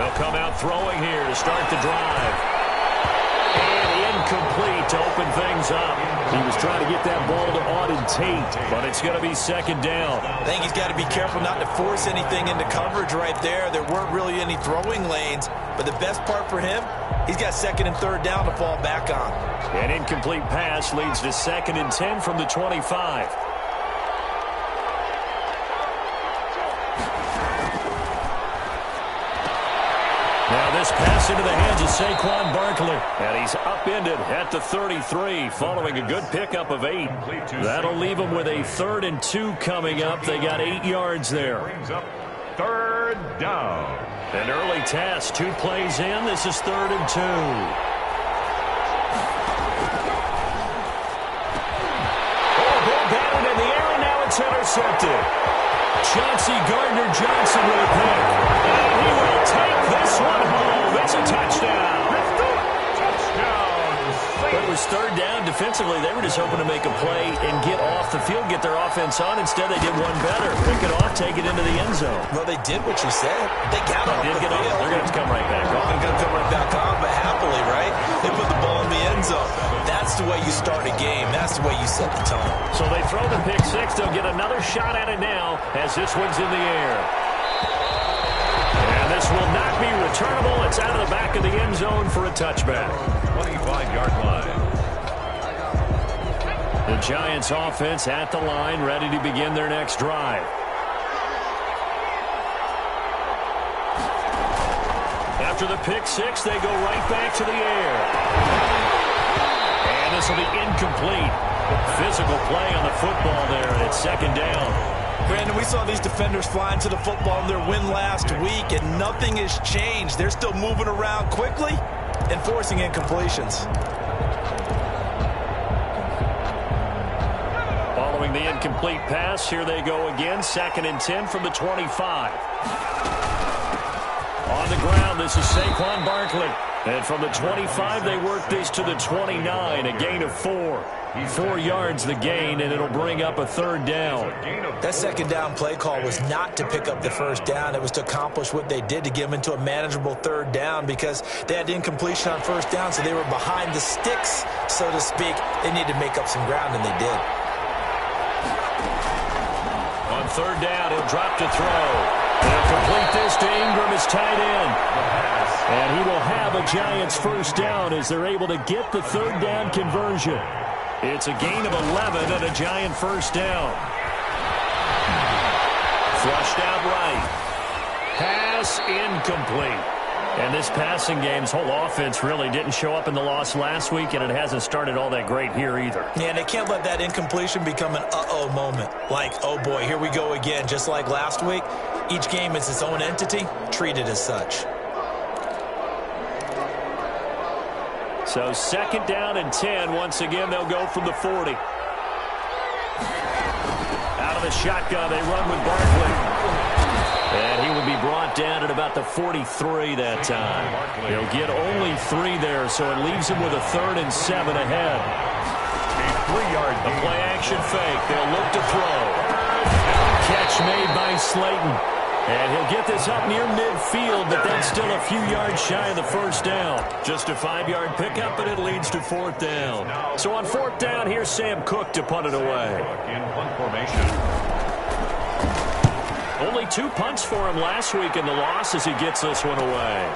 They'll come out throwing here to start the drive. And incomplete to open things up. He was trying to get that ball to Auden Tate, but it's going to be second down. I think he's got to be careful not to force anything into coverage right there. There weren't really any throwing lanes, but the best part for him, he's got second and third down to fall back on. An incomplete pass leads to 2nd and 10 from the 25. Now this pass into the hands of Saquon Barkley. And he's upended at the 33 following a good pickup of 8. That'll leave him with a 3rd and 2 coming up. They got 8 yards there. Brings up 3rd down. An early test. 2 plays in. This is 3rd and 2. Ball batted in the air, and now it's intercepted. Chauncey Gardner-Johnson with a pick. And he will take this one home. It's a touchdown. It was 3rd down. Defensively, they were just hoping to make a play and get off the field, get their offense on. Instead, they did one better. Pick it off, take it into the end zone. Well, they did what you said. They got off the field. They're going to come right back on. They're going to come right back on, but happily, right? They put the ball in the end zone. That's the way you start a game. That's the way you set the tone. So they throw the pick six. They'll get another shot at it now as this one's in the air. And this will not be returnable. It's out of the back of the end zone for a touchback. 25-yard line. The Giants offense at the line, ready to begin their next drive. After the pick six, they go right back to the air. And this will be incomplete. Physical play on the football there, and it's 2nd down. Brandon, we saw these defenders flying to the football in their win last week, and nothing has changed. They're still moving around quickly and forcing incompletions. Following the incomplete pass, here they go again. 2nd and 10 from the 25. On the ground, this is Saquon Barkley. And from the 25, they work this to the 29, a gain of 4. 4 yards the gain, and it'll bring up a 3rd down. That 2nd down play call was not to pick up the 1st down. It was to accomplish what they did, to get them into a manageable 3rd down, because they had incompletion on 1st down, so they were behind the sticks, so to speak. They needed to make up some ground, and they did. On 3rd down, he'll drop to throw. They'll complete this to Ingram, his tight end. And he will have a Giants 1st down as they're able to get the 3rd down conversion. It's a gain of 11 and a Giant 1st down. Flushed out right. Pass incomplete. And this passing game's whole offense really didn't show up in the loss last week, and it hasn't started all that great here either. Yeah, and they can't let that incompletion become an uh-oh moment. Like, oh boy, here we go again. Just like last week, each game is its own entity, treated as such. So 2nd down and 10. Once again, they'll go from the 40. Out of the shotgun, they run with Barkley. And he will be brought down at about the 43 that time. He'll get only 3 there, so it leaves him with a 3rd and 7 ahead. A 3-yard The play action fake. They'll look to throw. Catch made by Slayton. And he'll get this up near midfield, but that's still a few yards shy of the 1st down. Just a 5-yard pickup, and it leads to 4th down. So on 4th down, here's Sam Cook to punt it away. in punt formation. Only 2 punts for him last week in the loss as he gets this one away.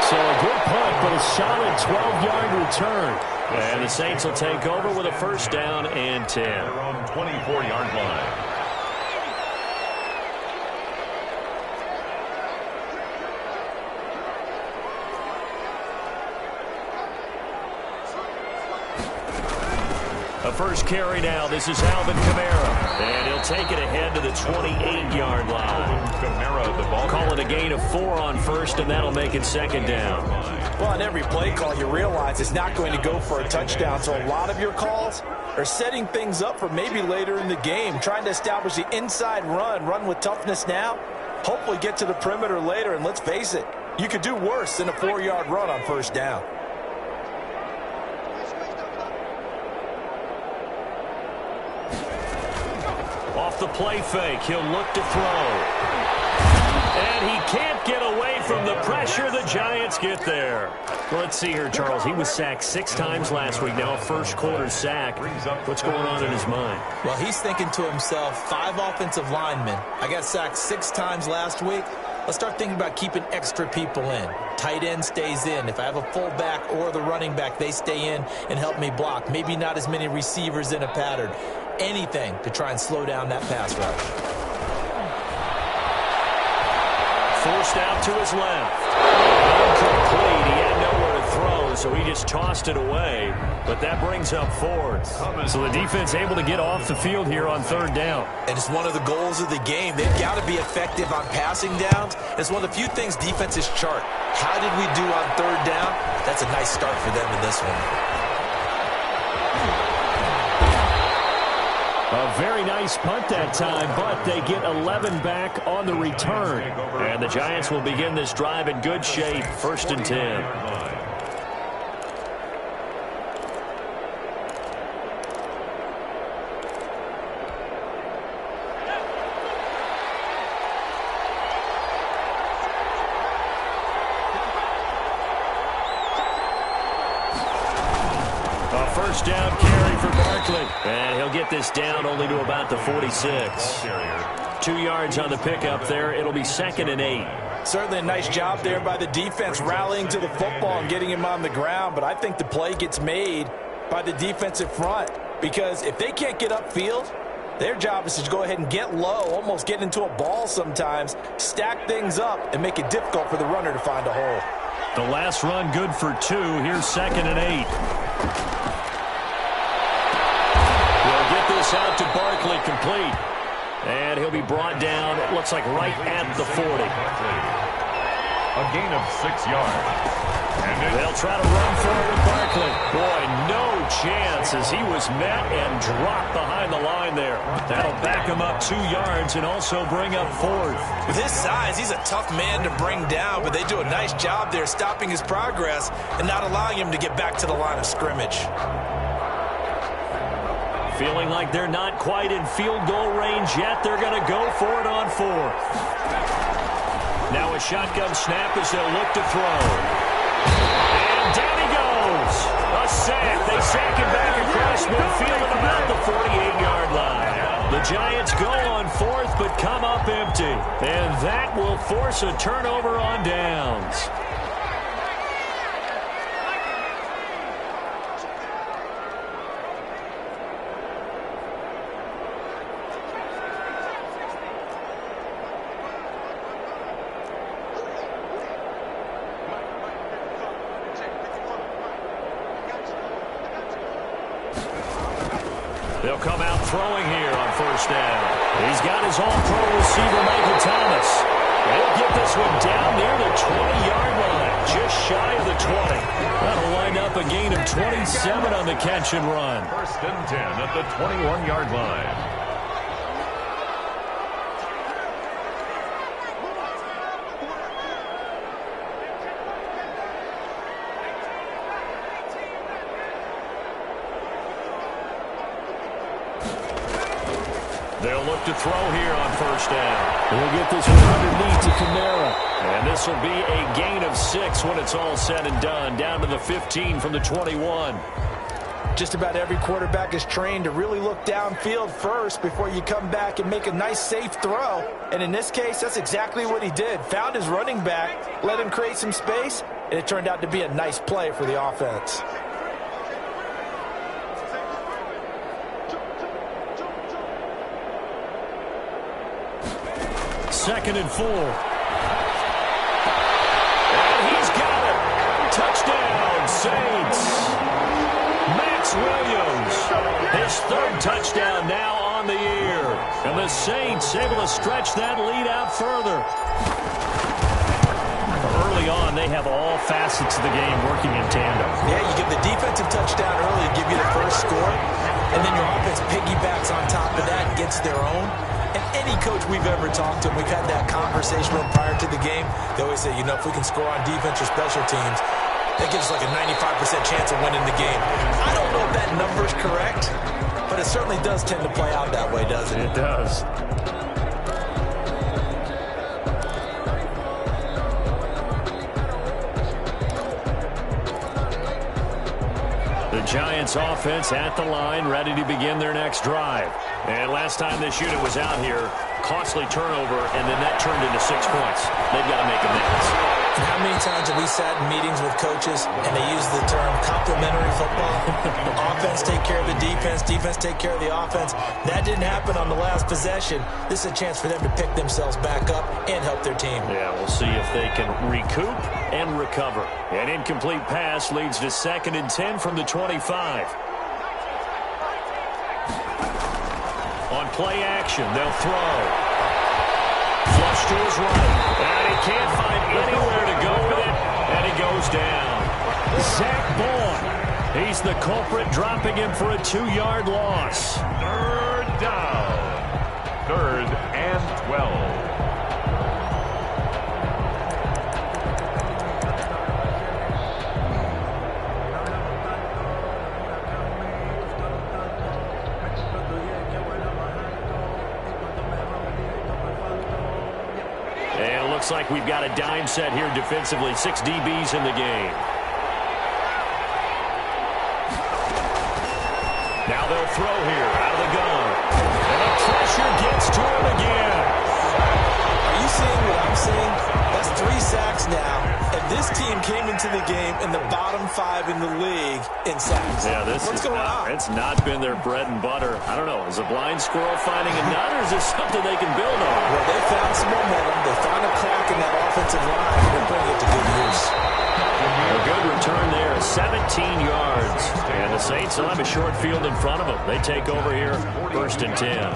So a good punt, but a solid 12-yard return. And the Saints will take over with a 1st down and 10. They're on 24-yard line. A first carry now. This is Alvin Kamara. And he'll take it ahead to the 28-yard line. Kamara, the ball. Call it a gain of 4 on 1st, and that'll make it 2nd down. Well, on every play call, you realize it's not going to go for a touchdown. So a lot of your calls are setting things up for maybe later in the game, trying to establish the inside run with toughness now, hopefully get to the perimeter later. And let's face it, you could do worse than a 4-yard run on 1st down. Off the play fake, he'll look to throw. And he can't get away from the pressure. The Giants get there. Well, let's see here, Charles. He was sacked 6 times last week. Now a first-quarter sack. What's going on in his mind? Well, he's thinking to himself, 5 offensive linemen. I got sacked 6 times last week. Let's start thinking about keeping extra people in. Tight end stays in. If I have a fullback or the running back, they stay in and help me block. Maybe not as many receivers in a pattern. Anything to try and slow down that pass rush. Forced out to his left. Incomplete. He had nowhere to throw, so he just tossed it away. But that brings up 4th. So the defense able to get off the field here on 3rd down. And it's one of the goals of the game. They've got to be effective on passing downs. It's one of the few things defenses chart. How did we do on 3rd down? That's a nice start for them in this one. A very nice punt that time, but they get 11 back on the return. And the Giants will begin this drive in good shape, 1st and 10. First down carry for Barkley. And he'll get this down only to about the 46. 2 yards on the pickup there. It'll be 2nd and 8. Certainly a nice job there by the defense rallying to the football and getting him on the ground. But I think the play gets made by the defensive front. Because if they can't get upfield, their job is to go ahead and get low, almost get into a ball sometimes, stack things up, and make it difficult for the runner to find a hole. The last run good for 2. Here's 2nd and 8. Out to Barkley, complete. And he'll be brought down, it looks like right at the 40. A gain of 6 yards. And they'll try to run for it with Barkley. Boy, no chance as he was met and dropped behind the line there. That'll back him up 2 yards and also bring up 4th. With his size, he's a tough man to bring down, but they do a nice job there stopping his progress and not allowing him to get back to the line of scrimmage. Feeling like they're not quite in field goal range yet. They're going to go for it on 4th. Now a shotgun snap as they'll look to throw. And down he goes. A sack. They sack him back across midfield at about the 48-yard line. The Giants go on 4th but come up empty. And that will force a turnover on downs. They'll come out throwing here on 1st down. He's got his all-pro receiver, Michael Thomas. They'll get this one down near the 20-yard line, just shy of the 20. That'll wind up a gain of 27 on the catch and run. 1st and 10 at the 21-yard line. They'll look to throw here on 1st down. We'll get this one underneath to Kamara. And this will be a gain of 6 when it's all said and done. Down to the 15 from the 21. Just about every quarterback is trained to really look downfield first before you come back and make a nice, safe throw. And in this case, that's exactly what he did. Found his running back, let him create some space, and it turned out to be a nice play for the offense. Second and 4. And he's got it. Touchdown, Saints. Max Williams, his 3rd touchdown now on the year. And the Saints able to stretch that lead out further. Early on, they have all facets of the game working in tandem. Yeah, you give the defensive touchdown early to give you the first score, and then your offense piggybacks on top of that and gets their own. And any coach we've ever talked to, and we've had that conversation with prior to the game, they always say, you know, if we can score on defense or special teams, that gives us like a 95% chance of winning the game. I don't know if that number's correct, but it certainly does tend to play out that way, doesn't it? It does. The Giants offense at the line, ready to begin their next drive. And last time this unit was out here, costly turnover, and then that turned into 6 points. They've got to make amends. And how many times have we sat in meetings with coaches and they use the term complementary football? Offense take care of the defense, defense take care of the offense. That didn't happen on the last possession. This is a chance for them to pick themselves back up and help their team. Yeah, we'll see if they can recoup and recover. An incomplete pass leads to 2nd and 10 from the 25. On play action, they'll throw. Flush to his right. And he can't find anywhere to go with it. And he goes down. Zach Boyd. He's the culprit, dropping him for a 2-yard loss. 3rd down. 3rd and 12. Looks like we've got a dime set here defensively. 6 DBs in the game. Now they'll throw here out of the gun. And the pressure gets to him again. Are you seeing what I'm seeing? That's 3 sacks now. And this team came into the game in the bottom 5 in the league in sacks. Yeah, What's going on? It's not been their bread and butter. I don't know. Is a blind squirrel finding a nut, or is this something they can build on? Well, they found some momentum. They found a crack in that offensive line, and they're putting it to good use. A good return there, 17 yards. And the Saints will have a short field in front of them. They take over here, 1st and 10.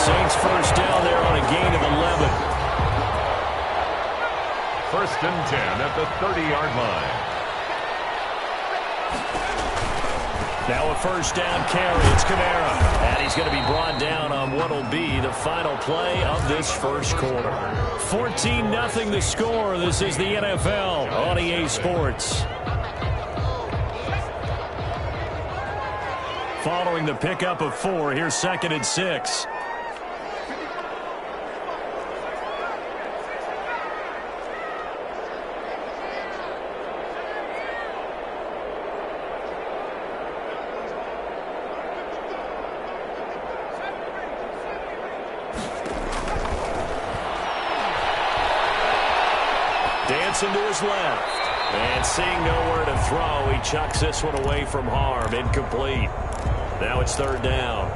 Saints 1st down there on a gain of 11. 1st and 10 at the 30-yard line. Now a 1st down carry. It's Kamara. And he's going to be brought down on what will be the final play of this 1st quarter. 14-0 the score. This is the NFL on EA Sports. Following the pickup of 4, here's 2nd and 6. Dancing to his left. And seeing nowhere to throw, he chucks this one away from harm. Incomplete. Now it's 3rd down.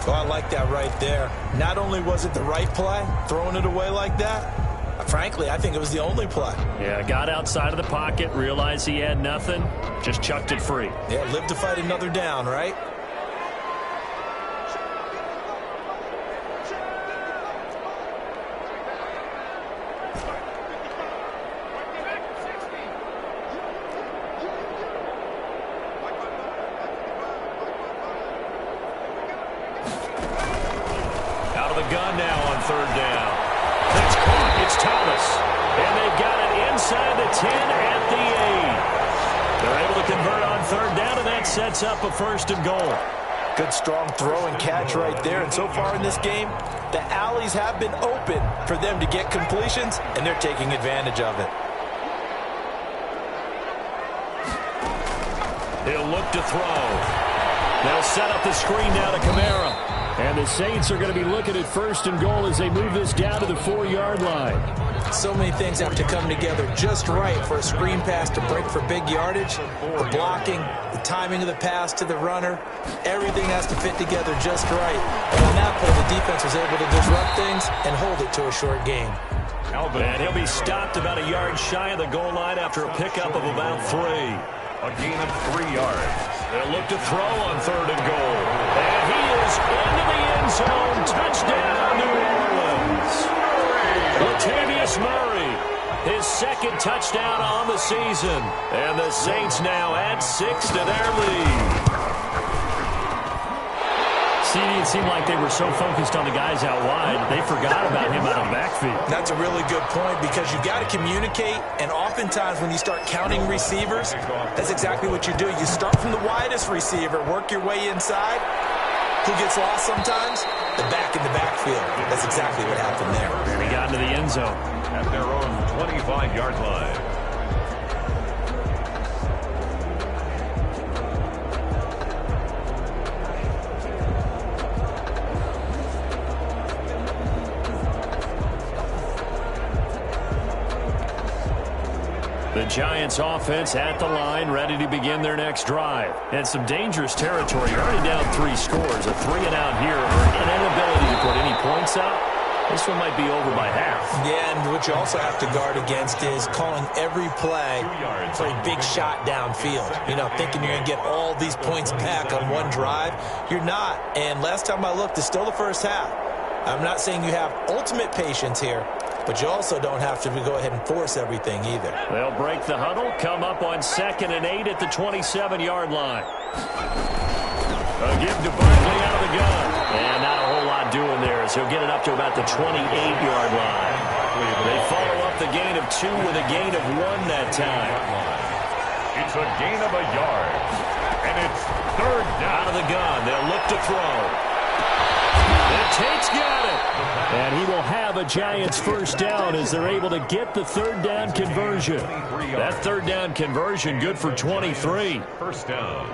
Oh, I like that right there. Not only was it the right play, throwing it away like that, frankly, I think it was the only play. Yeah, got outside of the pocket, realized he had nothing, just chucked it free. Yeah, live to fight another down, right? Gun now on 3rd down. That's caught. It's Thomas. And they've got it inside the 10 at the 8. They're able to convert on 3rd down, and that sets up a 1st and goal. Good strong throw and catch right there. And so far in this game, the alleys have been open for them to get completions, and they're taking advantage of it. He'll look to throw. They'll set up the screen now to Kamara. And the Saints are going to be looking at 1st and goal as they move this down to the 4-yard line. So many things have to come together just right for a screen pass to break for big yardage. The blocking, the timing of the pass to the runner, everything has to fit together just right. And on that play, the defense was able to disrupt things and hold it to a short game. And he'll be stopped about a yard shy of the goal line after a pickup of about 3. A gain of 3 yards. They'll look to throw on 3rd and goal. And he is into the end zone. Touchdown, New Orleans. Latavius Murray, his 2nd touchdown on the season. And the Saints now add 6 to their lead. See, it seemed like they were so focused on the guys out wide, they forgot about him out of the backfield. That's a really good point because you got to communicate, and oftentimes when you start counting receivers, that's exactly what you do. You start from the widest receiver, work your way inside. Who gets lost sometimes? The back in the backfield. That's exactly what happened there. And he got into the end zone. At their own 25-yard line. The Giants offense at the line, ready to begin their next drive. And some dangerous territory. You're already down 3 scores. A 3-and-out here, or an inability to put any points out. This one might be over by half. Yeah, and what you also have to guard against is calling every play for a big shot downfield. You know, thinking you're going to get all these points back on one drive. You're not. And last time I looked, it's still the first half. I'm not saying you have ultimate patience here, but you also don't have to go ahead and force everything either. They'll break the huddle, come up on 2nd and 8 at the 27-yard line. A give to Barkley out of the gun. And not a whole lot doing there as he'll get it up to about the 28-yard line. They follow up the gain of 2 with a gain of 1 that time. It's a gain of a yard. And it's 3rd down. Out of the gun. They'll look to throw. And Tate's got it. And he will have a Giants first down as they're able to get the 3rd down conversion. That 3rd down conversion good for 23. First down.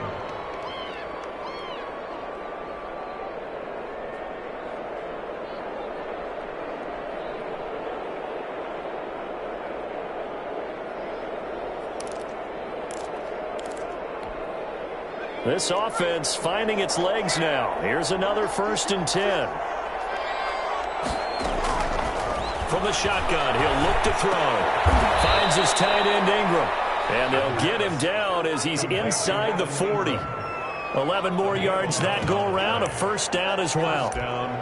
This offense finding its legs now. Here's another 1st and 10. From the shotgun, he'll look to throw. Finds his tight end Ingram. And they'll get him down as he's inside the 40. 11 more yards that go around, a first down as well.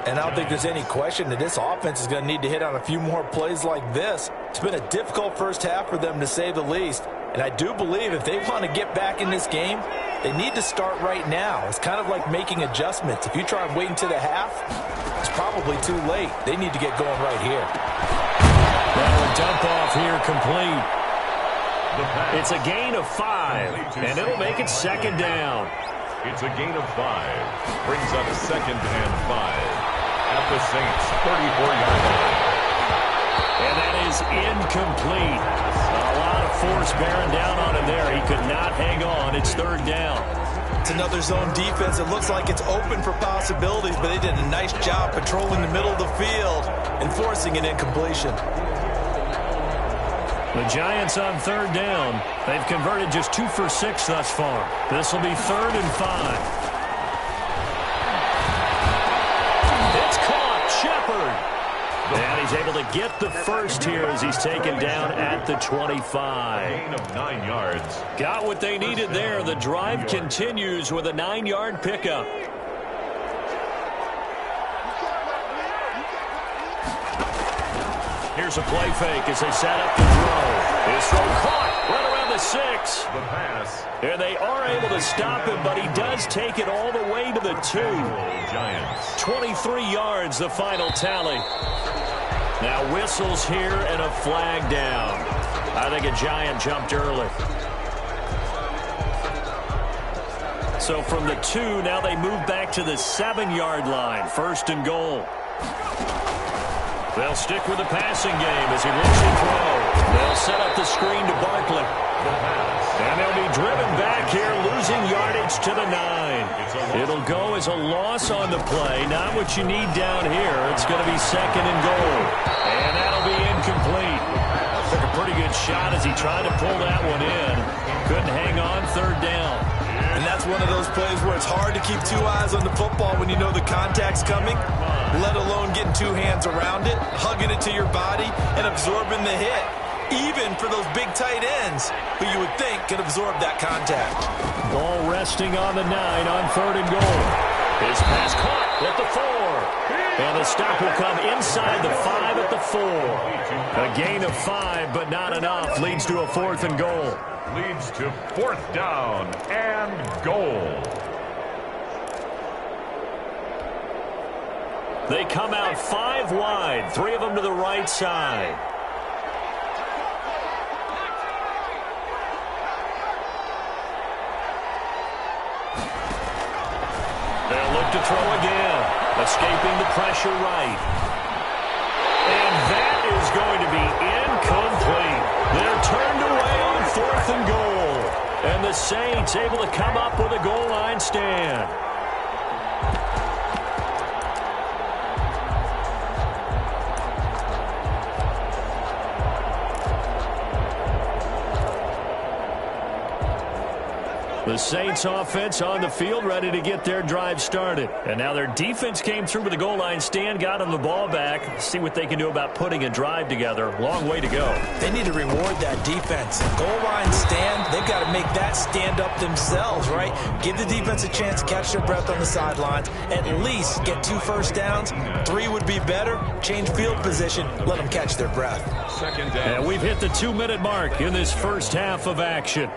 And I don't think there's any question that this offense is going to need to hit on a few more plays like this. It's been a difficult first half for them, to say the least. And I do believe if they want to get back in this game, they need to start right now. It's kind of like making adjustments. If you try and wait until the half, it's probably too late. They need to get going right here. Now a dump off here complete. It's a gain of 5, and it'll make it 2nd down. It's a gain of 5. Brings up 2nd and 5 at the Saints' 34-yard line. And that is incomplete. A lot of force bearing down on him there. He could not hang on. It's 3rd down. It's another zone defense. It looks like it's open for possibilities, but they did a nice job patrolling the middle of the field and forcing an incompletion. The Giants on 3rd down. They've converted just 2 for 6 thus far. This will be 3rd and 5. It's caught. Shepard. And he's able to get the first here as he's taken down at the 25. Gain of 9 yards. Got what they needed there. The drive continues with a 9-yard pickup. Here's a play fake as they set up the throw. His throw caught right around the 6. The pass. And they are able to stop him, but he does take it all the way to the 2. Giants. 23 yards, the final tally. Now whistles here and a flag down. I think a Giant jumped early. So from the 2, now they move back to the 7-yard line. 1st and goal. They'll stick with the passing game as he looks to throw. They'll set up the screen to Barkley. And they'll be driven back here, losing yardage to the 9. It'll go as a loss on the play. Not what you need down here. It's going to be 2nd and goal. And that'll be incomplete. Took a pretty good shot as he tried to pull that one in. Couldn't hang on. 3rd down. And that's one of those plays where it's hard to keep 2 eyes on the football when you know the contact's coming, let alone getting 2 hands around it, hugging it to your body, and absorbing the hit. Even for those big tight ends who you would think could absorb that contact. Ball resting on the 9 on 3rd and goal. His pass caught at the 4. And the stop will come inside the 5 at the 4. A gain of 5, but not enough. Leads to a 4th and goal. Leads to 4th down and goal. They come out 5 wide, 3 of them to the right side. They'll look to throw again, escaping the pressure right. And that is going to be incomplete. They're turned away on 4th and goal. And the Saints able to come up with a goal line stand. The Saints offense on the field ready to get their drive started. And now their defense came through with the goal line stand, got them the ball back. See what they can do about putting a drive together. Long way to go. They need to reward that defense. Goal line stand, they've got to make that stand up themselves, right? Give the defense a chance to catch their breath on the sidelines. At least get 2 first downs. 3 would be better. Change field position. Let them catch their breath. Second down. And we've hit the 2-minute mark in this first half of action.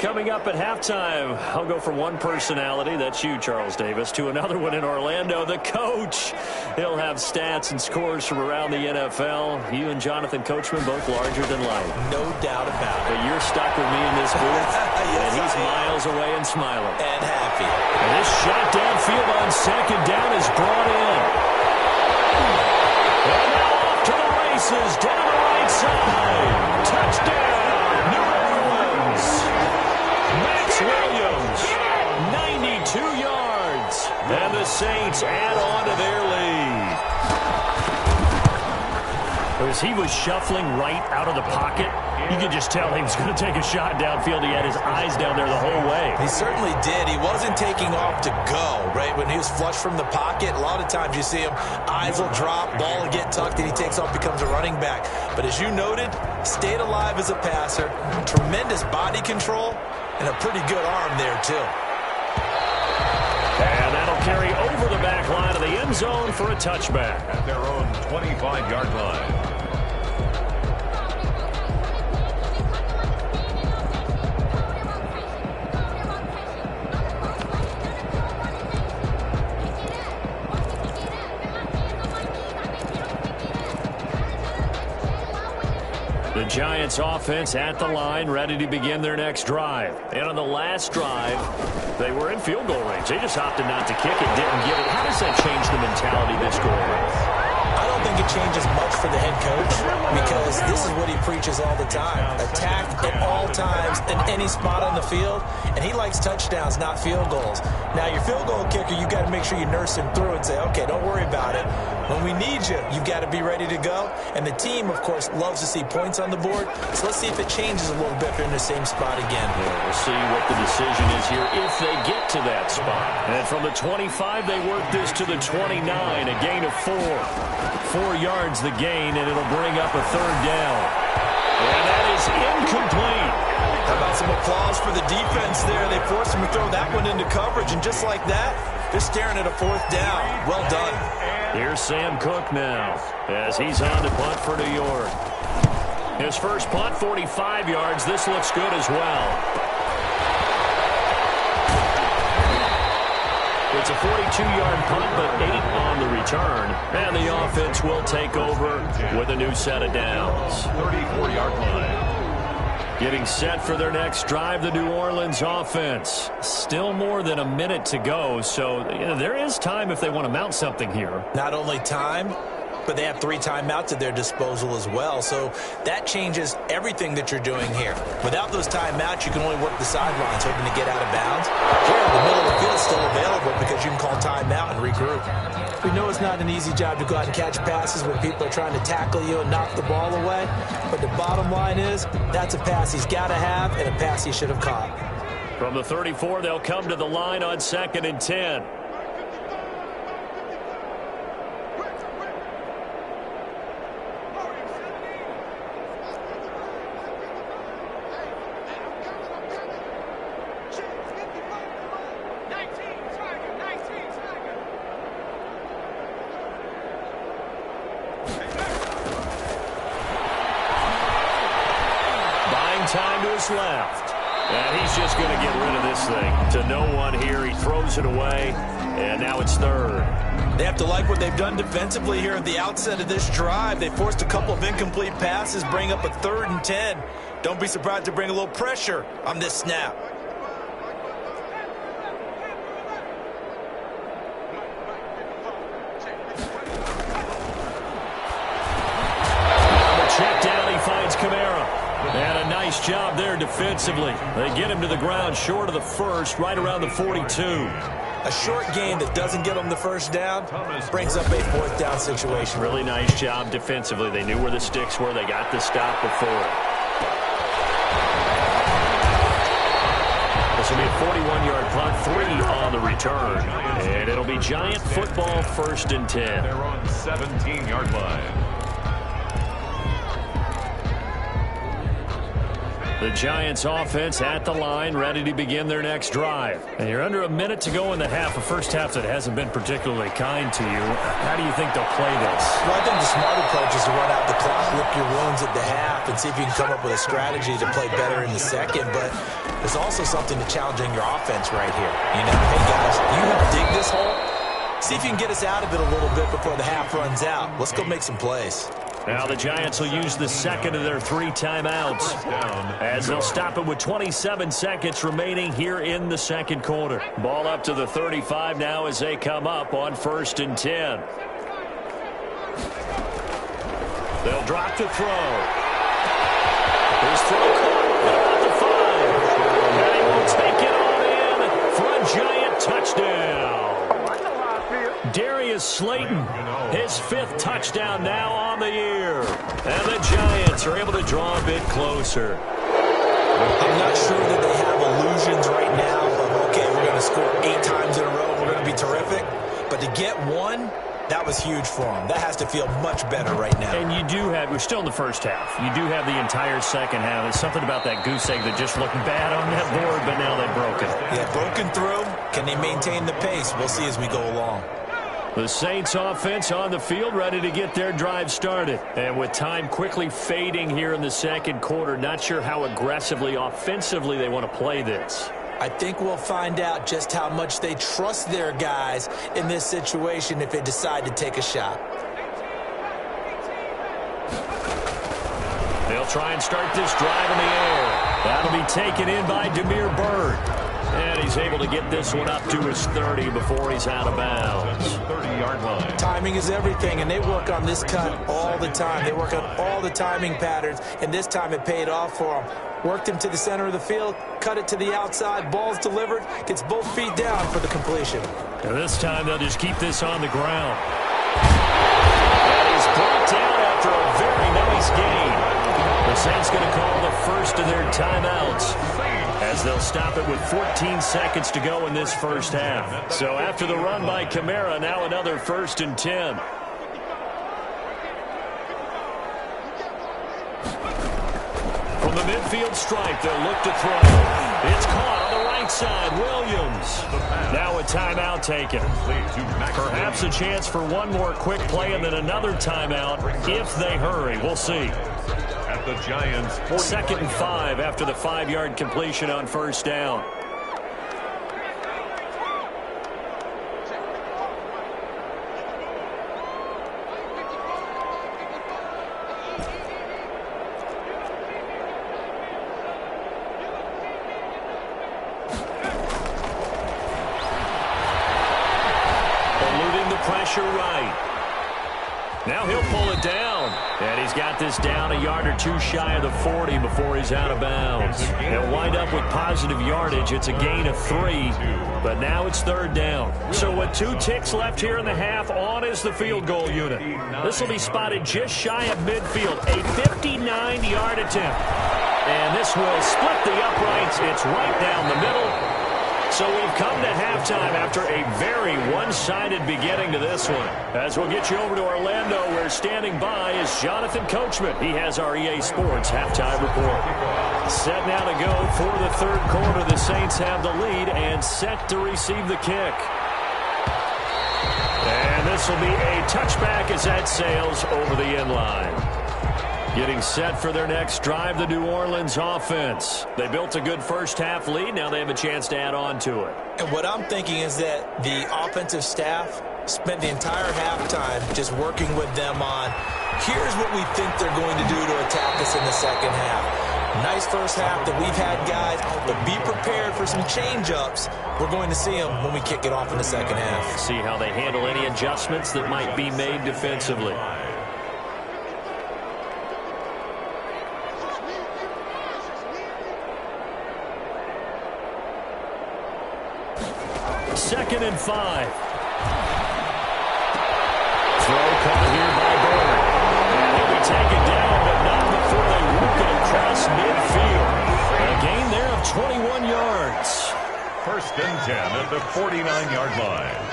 Coming up at halftime, I'll go from one personality, that's you, Charles Davis, to another one in Orlando, the coach. He'll have stats and scores from around the NFL. You and Jonathan Coachman both larger than life. No doubt about it. But you're stuck with me in this booth, Yes, and he's I am. miles away and smiling. And happy. And this shot downfield on second down is brought in. And now off to the races, down the right side. Touchdown, New Orleans. Max Williams, 92 yards. And the Saints add on to their lead. As he was shuffling right out of the pocket, you could just tell he was going to take a shot downfield. He had his eyes down there the whole way. He certainly did. He wasn't taking off to go, right? When he was flush from the pocket, a lot of times you see him, eyes will drop, ball will get tucked, and he takes off, becomes a running back. But as you noted, stayed alive as a passer, tremendous body control, and a pretty good arm there, too. And that'll carry over the back line of the end zone for a touchback. At their own 25-yard line. The Giants offense at the line, ready to begin their next drive. And on the last drive, they were in field goal range. They just opted not to kick it, didn't get it. How does that change the mentality this go around? I don't think it changes much for the head coach because this is what he preaches all the time. Attack at all times in any spot on the field, and he likes touchdowns, not field goals. Now, your field goal kicker, you've got to make sure you nurse him through and say, okay, don't worry about it. When we need you, you've got to be ready to go. And the team, of course, loves to see points on the board. So let's see if it changes a little bit if they're in the same spot again. Yeah, we'll see what the decision is here if they get to that spot. And from the 25, they work this to the 29, a gain of 4. 4 yards the gain, and it'll bring up a third down. And that is incomplete. How about some applause for the defense there? They forced him to throw that one into coverage, and just like that, they're staring at a 4th down. Well done. Here's Sam Cook now as he's on to punt for New York. His first punt, 45 yards. This looks good as well. It's a 42-yard punt, but 8 on the return. And the offense will take over with a new set of downs. 34-yard line. Getting set for their next drive, the New Orleans offense. Still more than a minute to go, so there is time if they want to mount something here. Not only time, but they have 3 timeouts at their disposal as well. So that changes everything that you're doing here. Without those timeouts, you can only work the sidelines, hoping to get out of bounds. Here, the middle of the field is still available because you can call timeout and regroup. We know it's not an easy job to go out and catch passes when people are trying to tackle you and knock the ball away. But the bottom line is, that's a pass he's got to have and a pass he should have caught. From the 34, they'll come to the line on 2nd and 10. goes left. And he's just going to get rid of this thing. To no one here. He throws it away. And now it's third. They have to like what they've done defensively here at the outset of this drive. They forced a couple of incomplete passes, bring up a 3rd and 10. Don't be surprised to bring a little pressure on this snap. Check down, he finds Kamara. And a nice job there defensively. They get him to the ground short of the first, right around the 42. A short game that doesn't get them the first down brings up a 4th down situation. Really nice job defensively. They knew where the sticks were. They got the stop before it. This will be a 41-yard punt, 3 on the return. And it'll be Giant football, 1st and 10. They're on 17-yard line. The Giants offense at the line, ready to begin their next drive. And you're under a minute to go in the half, a first half that hasn't been particularly kind to you. How do you think they'll play this? Well, I think the smart approach is to run out the clock, lick your wounds at the half, and see if you can come up with a strategy to play better in the second. But there's also something to challenging your offense right here. You know, hey, guys, you help dig this hole. See if you can get us out of it a little bit before the half runs out. Let's go make some plays. Now the Giants will use the second of their 3 timeouts as they'll stop it with 27 seconds remaining here in the second quarter. Ball up to the 35 now as they come up on 1st and 10. They'll drop to throw. His throw caught at the 5. And he will take it on in for a Giant touchdown. Darius Slayton, his 5th touchdown now on the year. And the Giants are able to draw a bit closer. I'm not sure that they have illusions right now of, okay, we're going to score 8 times in a row, we're going to be terrific. But to get one, that was huge for them. That has to feel much better right now. And you do have, we're still in the first half. You do have the entire second half. There's something about that goose egg that just looked bad on that board, but now they've broken. Yeah, broken through. Can they maintain the pace? We'll see as we go along. The Saints offense on the field ready to get their drive started. And with time quickly fading here in the second quarter, not sure how aggressively, offensively they want to play this. I think we'll find out just how much they trust their guys in this situation if they decide to take a shot. They'll try and start this drive in the air. That'll be taken in by Damiere Byrd. And he's able to get this one up to his 30 before he's out of bounds. 30-yard line. Timing is everything, and they work on this cut all the time. They work on all the timing patterns, and this time it paid off for them. Worked him to the center of the field, cut it to the outside, ball's delivered, gets both feet down for the completion. And this time they'll just keep this on the ground. And he's brought down after a very nice gain. The Saints going to call the first of their timeouts as they'll stop it with 14 seconds to go in this first half. So after the run by Kamara, now another 1st and 10. From the midfield stripe, they'll look to throw. It's caught on the right side. Williams. Now a timeout taken. Perhaps a chance for one more quick play and then another timeout if they hurry. We'll see. At the Giants, 2nd and 5 after the 5-yard completion on 1st down. Eluding the pressure right. Now he'll pull it down. And he's got this down a yard or two shy of the 40 before he's out of bounds. He'll wind up with positive yardage. It's a gain of 3, but now it's 3rd down. So with 2 ticks left here in the half, on is the field goal unit. This will be spotted just shy of midfield, a 59-yard attempt. And this will split the uprights. It's right down the middle. So we've come to halftime after a very one-sided beginning to this one. As we'll get you over to Orlando, where standing by is Jonathan Coachman. He has our EA Sports halftime report. Set now to go for the 3rd quarter. The Saints have the lead and set to receive the kick. And this will be a touchback as that sails over the end line. Getting set for their next drive, the New Orleans offense. They built a good first-half lead. Now they have a chance to add on to it. And what I'm thinking is that the offensive staff spent the entire halftime just working with them on, here's what we think they're going to do to attack us in the second half. Nice first half that we've had, guys, but be prepared for some change-ups. We're going to see them when we kick it off in the second half. See how they handle any adjustments that might be made defensively. Second and 5. Throw caught here by Bird. And he'll be taken down, but not before they work it across midfield. A gain there of 21 yards. First and 10 at the 49-yard line.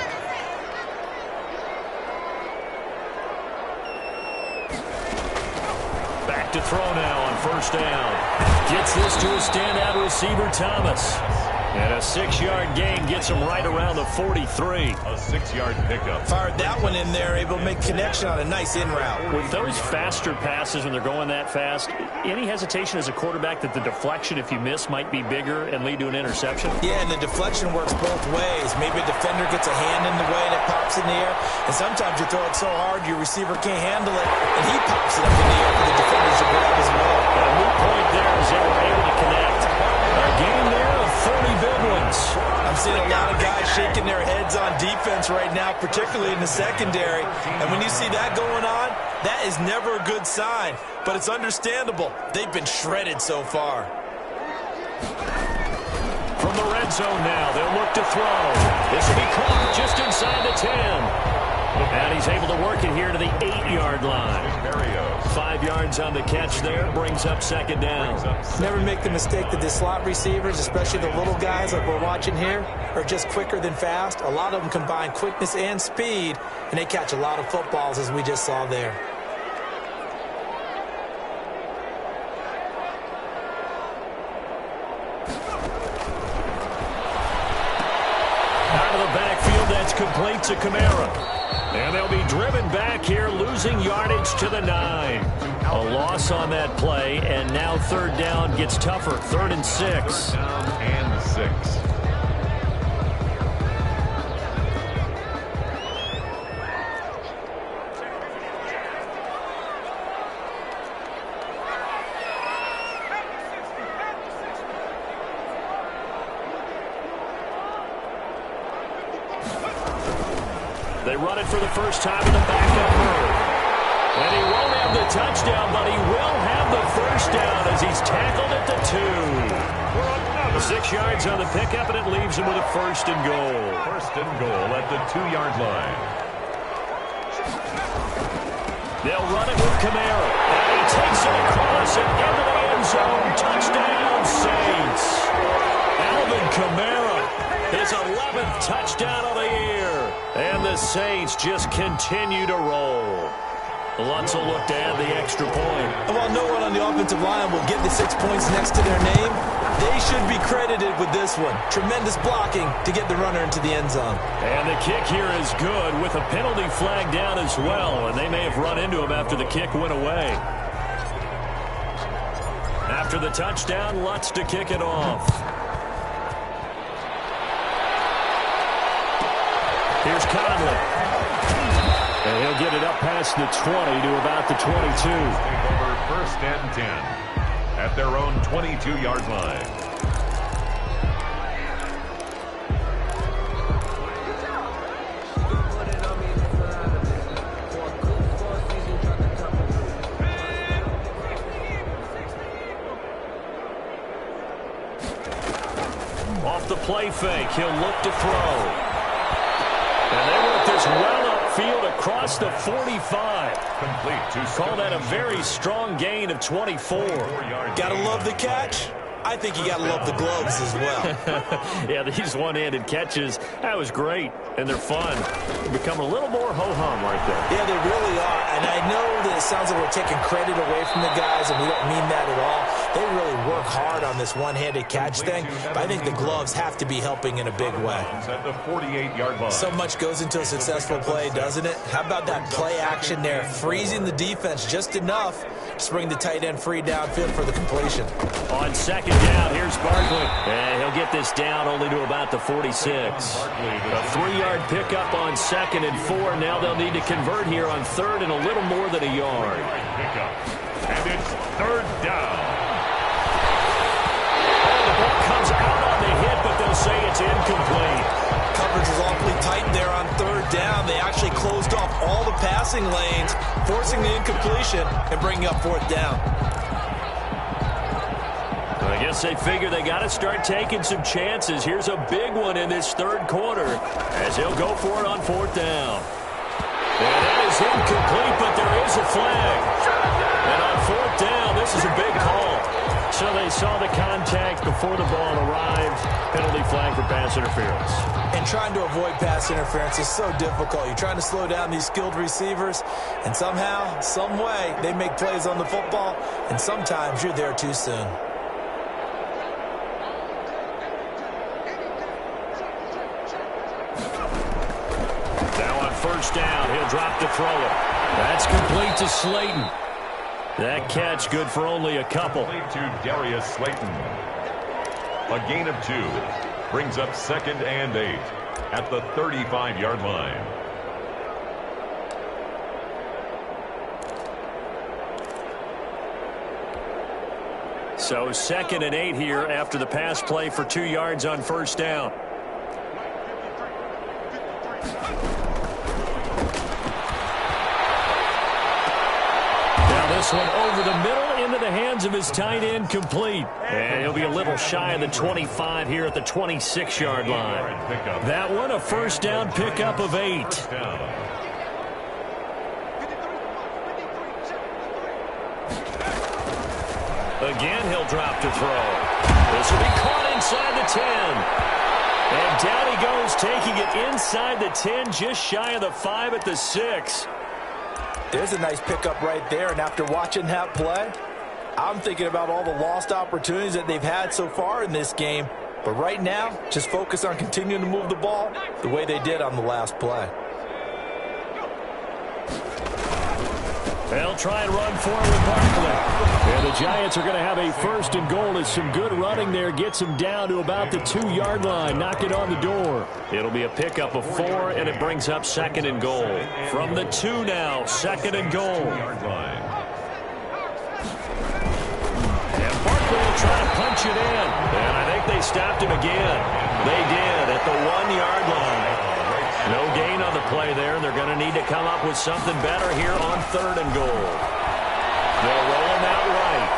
Back to throw now on first down. Gets this to a standout receiver, Thomas. And a 6-yard gain gets him right around the 43. A 6-yard pickup. Fired that one in there, able to make connection on a nice in route. With those faster passes when they're going that fast, any hesitation as a quarterback that the deflection, if you miss, might be bigger and lead to an interception? Yeah, and the deflection works both ways. Maybe a defender gets a hand in the way and it pops in the air. And sometimes you throw it so hard your receiver can't handle it, and he pops it up in the air for the defenders to grab as well. A moot point there as they were able to connect. A game there of 30 big ones. I'm seeing a lot of guys shaking their heads on defense right now, particularly in the secondary. And when you see that going on, that is never a good sign. But it's understandable. They've been shredded so far. From the red zone now, they'll look to throw. This will be caught just inside the 10. And he's able to work it here to the 8-yard line. 5 yards on the catch there, brings up second down. Never make the mistake that the slot receivers, especially the little guys like we're watching here, are just quicker than fast. A lot of them combine quickness and speed, and they catch a lot of footballs, as we just saw there. Out of the backfield, that's complete to Kamara. And they'll be driven back here, losing yardage to the 9. A loss on that play, and now third down gets tougher. 3rd and 6. Down and 6. They run it for the first time in the backup mode. And he won't have the touchdown, but he will have the first down as he's tackled at the 2. 6 yards on the pickup, and it leaves him with a 1st and goal. 1st and goal at the 2-yard line. They'll run it with Kamara. And he takes it across and into the end zone. Touchdown, Saints. Alvin Kamara, his 11th touchdown of the year. And the Saints just continue to roll. Lutz will look to add the extra point. And while no one on the offensive line will get the 6 points next to their name, they should be credited with this one. Tremendous blocking to get the runner into the end zone. And the kick here is good with a penalty flag down as well. And they may have run into him after the kick went away. After the touchdown, Lutz to kick it off. Here's Conley. And he'll get it up past the 20 to about the 22. Take over 1st and 10 at their own 22-yard line. Off the play fake, he'll look to throw. And they work this well upfield across the 45. Complete to Call that a very strong gain of 24. Gotta love the catch. I think you gotta love the gloves as well. Yeah, these one-handed catches, that was great, and they're fun. They become a little more ho-hum right there. Yeah, they really are, and I know that it sounds like we're taking credit away from the guys, and we don't mean that at all. They really work hard on this one-handed catch thing, but I think the gloves have to be helping in a big way. At the 48-yard line. So much goes into a successful play, doesn't it? How about that play action there, freezing the defense just enough Just bring the tight end free downfield for the completion. On second down, here's Barkley. And he'll get this down only to about the 46. A 3-yard pickup on 2nd and 4. Now they'll need to convert here on 3rd and a little more than a yard. And it's 3rd down. The ball comes out on the hit, but they'll say it's incomplete. Coverage was awfully tight there on 3rd down. They actually closed off all the passing lanes, forcing the incompletion and bringing up 4th down. I guess they figure they got to start taking some chances. Here's a big one in this 3rd quarter as he'll go for it on 4th down. And that is incomplete, but there is a flag. And on 4th down, this is a big call. So they saw the contact before the ball arrived. Penalty flag for pass interference. And trying to avoid pass interference is so difficult. You're trying to slow down these skilled receivers, and somehow, some way, they make plays on the football, and sometimes you're there too soon. Now on 1st down, he'll drop to throw it. That's complete to Slayton. That catch good for only a couple. To Darius Slayton. A gain of 2. Brings up 2nd and 8 at the 35-yard line. So 2nd and 8 here after the pass play for 2 yards on 1st down. This one over the middle into the hands of his tight end, complete. And he'll be a little shy of the 25 here at the 26-yard line. That one a 1st down pickup of 8. Again, he'll drop to throw. This will be caught inside the 10. And down he goes, taking it inside the 10, just shy of the 5 at the 6. There's a nice pickup right there, and after watching that play, I'm thinking about all the lost opportunities that they've had so far in this game. But right now, just focus on continuing to move the ball the way they did on the last play. They'll try and run forward with Barkley. And the Giants are going to have a 1st and goal as some good running there gets them down to about the 2-yard line. Knock it on the door. It'll be a pickup of 4, and it brings up 2nd and goal. From the 2 now, 2nd and goal. And Barkley will try to punch it in. And I think they stopped him again. They did at the 1-yard line. No gain on the play there, and they're going to need to come up with something better here on 3rd and goal. They'll roll him out right.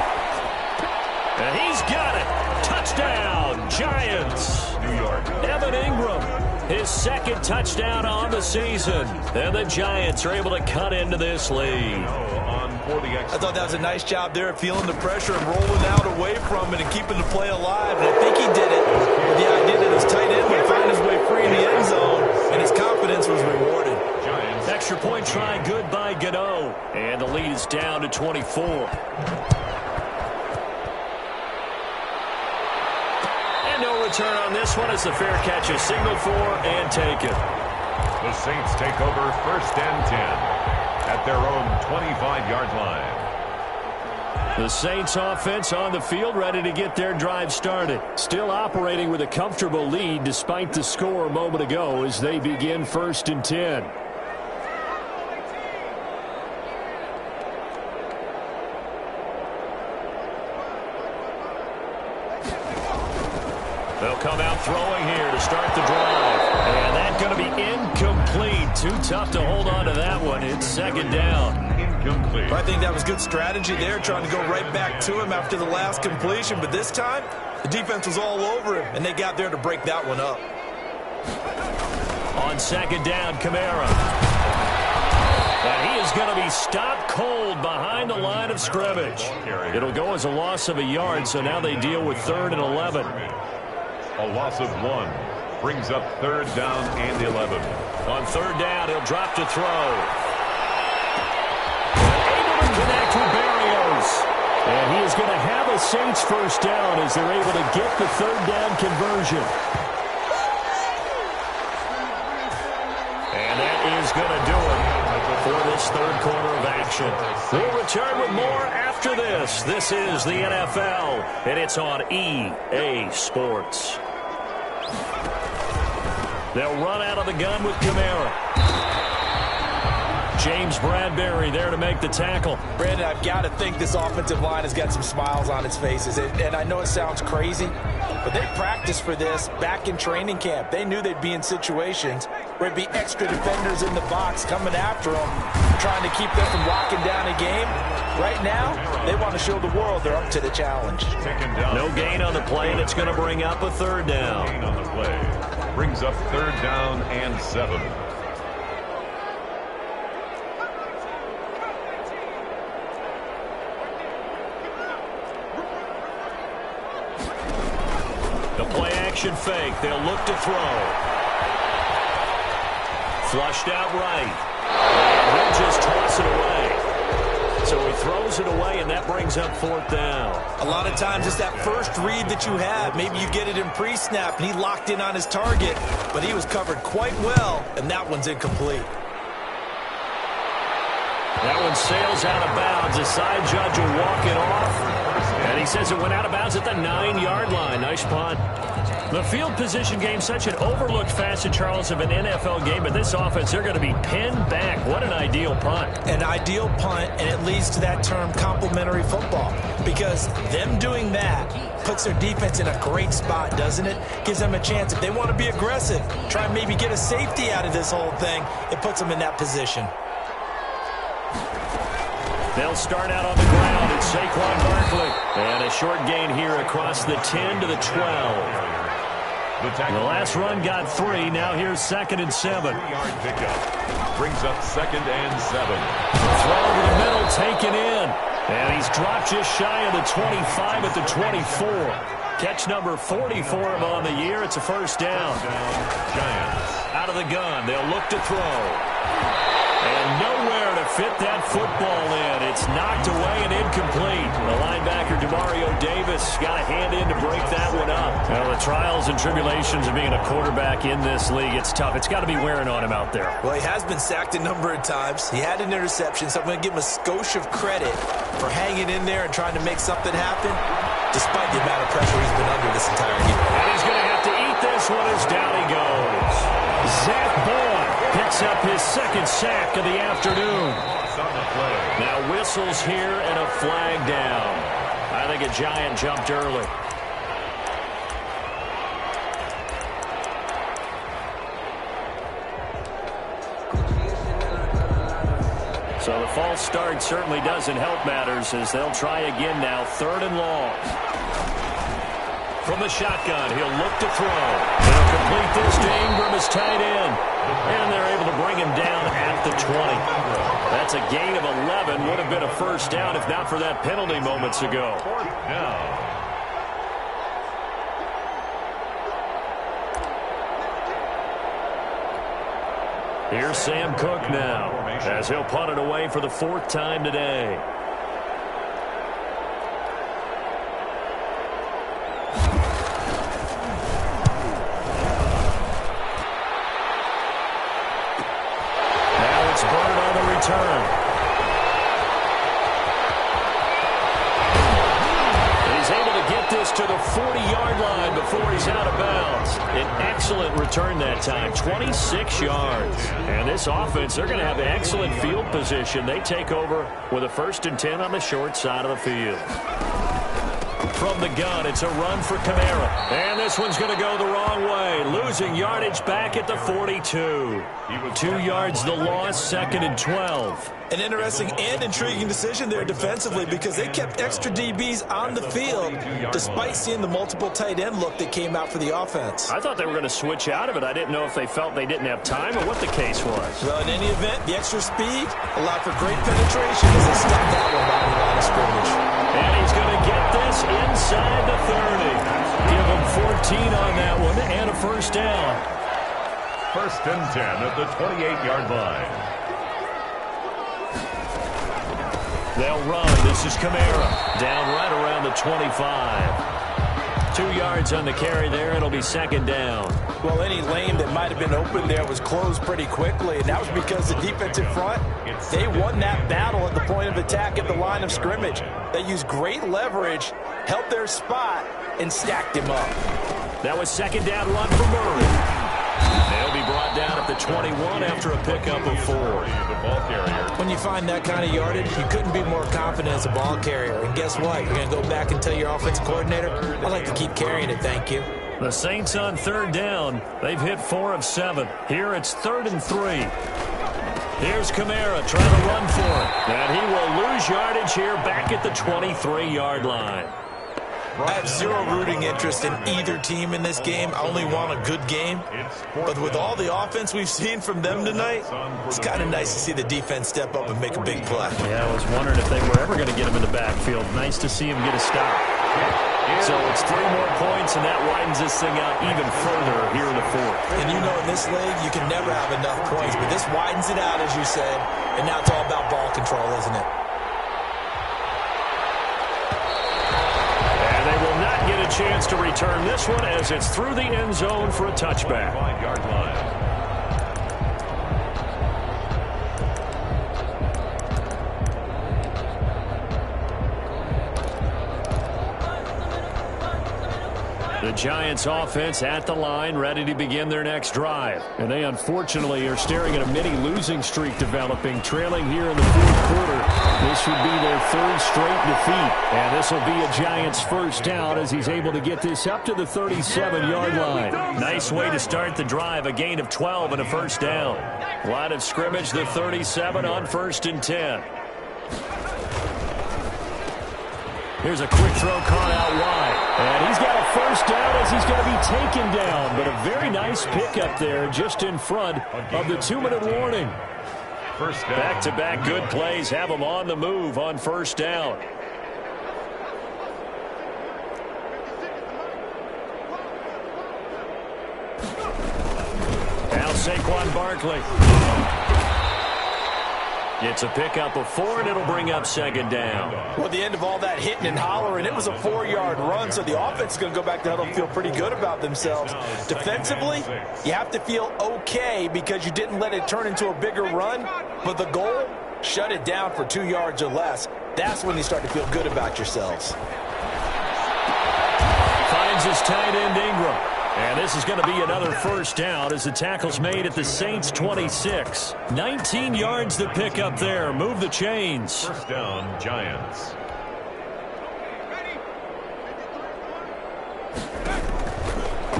And he's got it. Touchdown, Giants. New York. Evan Ingram, his 2nd touchdown on the season. And the Giants are able to cut into this lead. I thought that was a nice job there of feeling the pressure and rolling out away from it and keeping the play alive. And I think he did it with the idea that his tight end would find his way free in the end zone, and his confidence was rewarded. Extra point try good by Gano. And the lead is down to 24. And no return on this one as the fair catch is signaled for and taken. The Saints take over 1st and 10 at their own 25-yard line. The Saints offense on the field, ready to get their drive started. Still operating with a comfortable lead despite the score a moment ago as they begin 1st and 10. They'll come out throwing here to start the drive. And that's going to be incomplete. Too tough to hold on to that one. It's 2nd down. Incomplete. I think that was good strategy there, trying to go right back to him after the last completion. But this time, the defense was all over him, and they got there to break that one up. On 2nd down, Kamara. And he is going to be stopped cold behind the line of scrimmage. It'll go as a loss of a yard, so now they deal with 3rd and 11. A loss of 1 brings up 3rd down and 11. On 3rd down, he'll drop to throw. Able to connect with Barrios. And he is going to have a Saints 1st down as they're able to get the 3rd down conversion. And that is going to do it for this 3rd quarter of action. We'll return with more after after this. This is the NFL, and it's on EA Sports. They'll run out of the gun with Kamara. James Bradbury there to make the tackle. Brandon, I've got to think this offensive line has got some smiles on its faces. And I know it sounds crazy, but they practiced for this back in training camp. They knew they'd be in situations where it'd be extra defenders in the box coming after them, trying to keep them from locking down a game. Right now, they want to show the world they're up to the challenge. No gain on the play, and it's going to bring up a third down. Gain on the play brings up 3rd down and 7. The play-action fake. They'll look to throw. Flushed out right. And he'll just toss it away. So he throws it away, and that brings up 4th down. A lot of times it's that first read that you have. Maybe you get it in pre-snap, and he locked in on his target, but he was covered quite well, and that one's incomplete. That one sails out of bounds. The side judge will walk it off. And he says it went out of bounds at the 9-yard line. Nice punt. The field position game, such an overlooked facet, Charles, of an NFL game. But this offense, they're going to be pinned back. What an ideal punt. An ideal punt, and it leads to that term complementary football. Because them doing that puts their defense in a great spot, doesn't it? Gives them a chance. If they want to be aggressive, try and maybe get a safety out of this whole thing, it puts them in that position. They'll start out on the ground. It's Saquon Barkley. And a short gain here across the 10 to the 12. The last run got 3. Now here's 2nd and 7. 3-yard pickup brings up 2nd and 7. Throw over the middle, taken in. And he's dropped just shy of the 25 at the 24. Catch number 44 of on the year. It's a 1st down. Giants. Out of the gun. They'll look to throw. And nowhere to fit that football in. It's knocked away and incomplete. The linebacker, Demario Davis, got a hand in to break that one up. Well, the trials and tribulations of being a quarterback in this league, it's tough. It's got to be wearing on him out there. Well, he has been sacked a number of times. He had an interception, so I'm going to give him a skosh of credit for hanging in there and trying to make something happen, despite the amount of pressure he's been under this entire game. And he's going to have to eat this one as down he goes. Zach Boyd picks up his 2nd sack of the afternoon. Now whistles here and a flag down. I think a Giant jumped early. So the false start certainly doesn't help matters as they'll try again now. 3rd and long. From the shotgun, he'll look to throw. They'll complete this to Ingram as tight end. And they're able to bring him down at the 20. That's a gain of 11. Would have been a 1st down if not for that penalty moments ago. 4th down. Here's Sam Cook now as he'll punt it away for the 4th time today. Turn. And he's able to get this to the 40-yard line before he's out of bounds. An excellent return that time, 26 yards. And this offense, they're going to have excellent field position. They take over with a 1st and 10 on the short side of the field. From the gun, it's a run for Kamara. And this one's going to go the wrong way. Losing yardage back at the 42. 2 yards the loss, 2nd and 12. An interesting and intriguing decision there defensively because they kept extra DBs on the field despite seeing the multiple tight end look that came out for the offense. I thought they were going to switch out of it. I didn't know if they felt they didn't have time or what the case was. Well, in any event, the extra speed allowed for great penetration as they stuck that one down the line of scrimmage. And he's going to get this inside the 30. Give him 14 on that one and a 1st down. 1st and 10 at the 28-yard line. They'll run. This is Kamara. Down right around the 25. 2 yards on the carry there. It'll be second down. Well, any lane that might have been open there was closed pretty quickly, and that was because the defensive front, they won that battle at the point of attack at the line of scrimmage. They used great leverage, held their spot, and stacked him up. That was second down run for Murray. They'll be brought down at the 21 after a pickup of 4. When you find that kind of yardage, you couldn't be more confident as a ball carrier. And guess what? You're going to go back and tell your offensive coordinator, I'd like to keep carrying it, thank you. The Saints on third down. They've hit 4 of 7. Here it's 3rd and 3. Here's Kamara trying to run for it. And he will lose yardage here back at the 23-yard line. I have zero rooting interest in either team in this game. I only want a good game. But with all the offense we've seen from them tonight, it's kind of nice to see the defense step up and make a big play. Yeah, I was wondering if they were ever going to get him in the backfield. Nice to see him get a stop. So it's 3 more points, and that widens this thing out even further here in the 4th. And you know in this league, you can never have enough points. But this widens it out, as you said. And now it's all about ball control, isn't it? Get a chance to return this one as it's through the end zone for a touchback. 5-yard line. The Giants offense at the line, ready to begin their next drive. And they unfortunately are staring at a mini losing streak developing, trailing here in the 4th quarter. This would be their 3rd straight defeat. And this will be a Giants first down as he's able to get this up to the 37-yard line. Nice way to start the drive, a gain of 12 and a first down. Line of scrimmage, the 37 on 1st and 10. Here's a quick throw caught out wide. And he's got a first down as he's going to be taken down. But a very nice pickup there just in front of the 2-minute warning. First down. Back-to-back good plays have them on the move on first down. Now Saquon Barkley. It's a pickup of 4, and it'll bring up second down. Well, at the end of all that hitting and hollering, it was a 4-yard run, so the offense is going to go back to huddle and feel pretty good about themselves. Defensively, you have to feel okay because you didn't let it turn into a bigger run, but the goal, shut it down for 2 yards or less. That's when you start to feel good about yourselves. Finds his tight end Ingram. And this is going to be another first down as the tackle's made at the Saints' 26. 19 yards to pick up there. Move the chains. First down, Giants.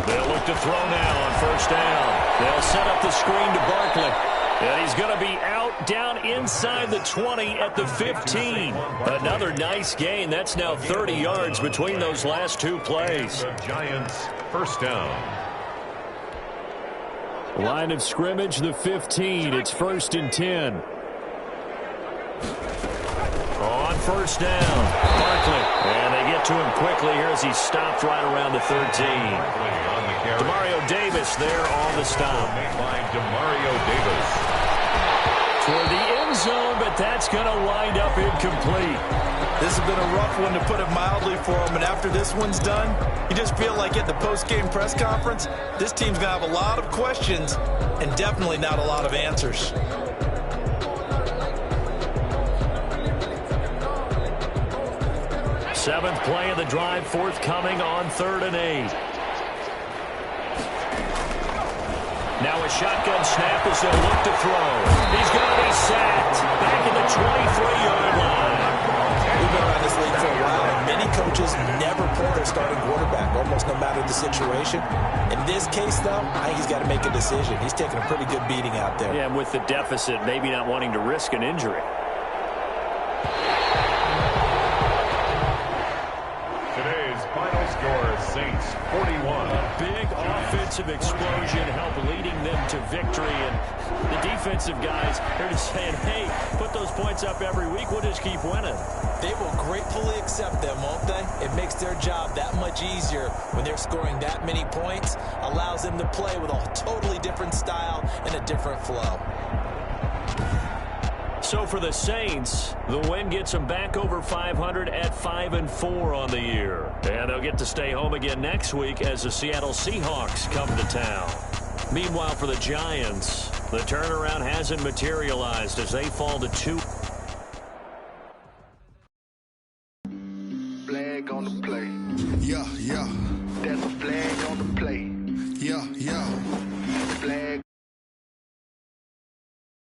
They'll look to throw now on first down. They'll set up the screen to Barkley. And he's going to be out down inside the 20 at the 15. Another nice gain. That's now 30 yards between those last 2 plays. The Giants, first down. Line of scrimmage, the 15. It's 1st and 10. On first down, Barkley. And they get to him quickly here as he stopped right around the 13. Demario Davis there on the stop. By Demario Davis. Toward the end zone, but that's going to wind up incomplete. This has been a rough one, to put it mildly, for him. And after this one's done, you just feel like at the post-game press conference, this team's going to have a lot of questions and definitely not a lot of answers. Seventh play of the drive, forthcoming on 3rd and 8. Now a shotgun snap as they'll look to throw. He's going to be sacked back in the 23-yard line. We've been around this league for a while, and many coaches never pull their starting quarterback, almost no matter the situation. In this case, though, I think he's got to make a decision. He's taking a pretty good beating out there. Yeah, and with the deficit, maybe not wanting to risk an injury. Today's final score, Saints 41. A big offensive explosion helped leading them to victory, and the defensive guys are just saying, hey, put those points up every week, we'll just keep winning. They will gratefully accept them, won't they? It makes their job that much easier when they're scoring that many points, allows them to play with a totally different style and a different flow. So for the Saints, the win gets them back over 500 at 5-4 on the year. And they'll get to stay home again next week as the Seattle Seahawks come to town. Meanwhile, for the Giants, the turnaround hasn't materialized as they fall to 2.